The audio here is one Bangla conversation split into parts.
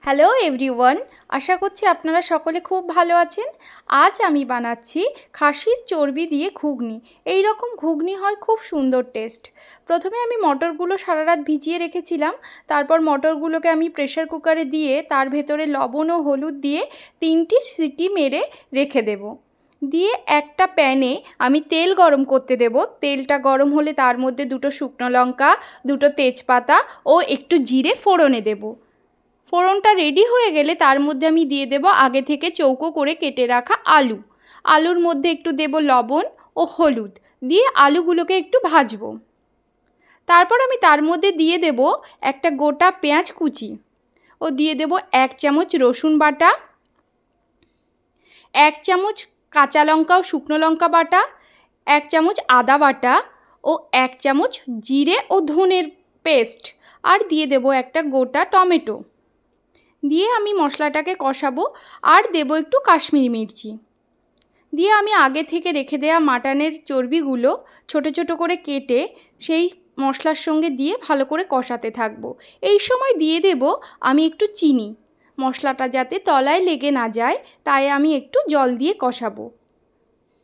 হ্যালো এভরিওয়ান, আশা করছি আপনারা সকলে খুব ভালো আছেন। আজ আমি বানাচ্ছি খাসির চর্বি দিয়ে ঘুগনি। এই রকম ঘুগনি হয় খুব সুন্দর টেস্ট। প্রথমে আমি মটরগুলো সারা রাত ভিজিয়ে রেখেছিলাম। তারপর মটরগুলোকে আমি প্রেসার কুকারে দিয়ে তার ভেতরে লবণ ও হলুদ দিয়ে 3টি সিটি মেরে রেখে দেব। দিয়ে একটা প্যানে আমি তেল গরম করতে দেব। তেলটা গরম হলে তার মধ্যে 2টো শুকনো লঙ্কা, 2টো তেজপাতা ও একটু জিরে ফোড়নে দেব। ফোড়নটা রেডি হয়ে গেলে তার মধ্যে আমি দিয়ে দেব আগে থেকে চৌকো করে কেটে রাখা আলু। আলুর মধ্যে একটু দেব লবণ ও হলুদ, দিয়ে আলুগুলোকে একটু ভাজবো। তারপর আমি তার মধ্যে দিয়ে দেব একটা গোটা পেঁয়াজ কুচি ও দিয়ে দেব 1 চামচ রসুন বাটা, 1 চামচ কাঁচা লঙ্কা ও শুকনো লঙ্কা বাটা, 1 চামচ আদা বাটা ও 1 চামচ জিরে ও ধনের পেস্ট, আর দিয়ে দেব একটা গোটা টমেটো। দিয়ে আমি মশলাটাকে কষাবো আর দেব একটু কাশ্মীরি মির্চি। দিয়ে আমি আগে থেকে রেখে দেওয়া মাটনের চর্বিগুলো ছোট ছোট করে কেটে সেই মশলার সঙ্গে দিয়ে ভালো করে কষাতে থাকবো। এই সময় দিয়ে দেব আমি একটু চিনি। মশলাটা যাতে তলায় লেগে না যায় তাই আমি একটু জল দিয়ে কষাবো।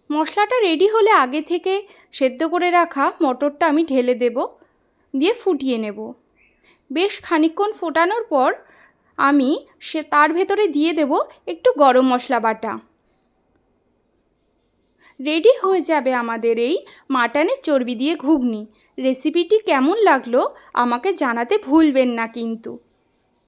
মশলাটা রেডি হলে আগে থেকে সেদ্ধ করে রাখা মটরটা আমি ঢেলে দেব, দিয়ে ফুটিয়ে নেব। বেশ খানিকক্ষণ ফোটানোর পর আমি তার ভেতরে দিয়ে দেব একটু গরম মশলা বাটা। রেডি হয়ে যাবে আমাদের এই মাটনের চর্বি দিয়ে ঘুগনি। রেসিপিটি কেমন লাগলো আমাকে জানাতে ভুলবেন না কিন্তু।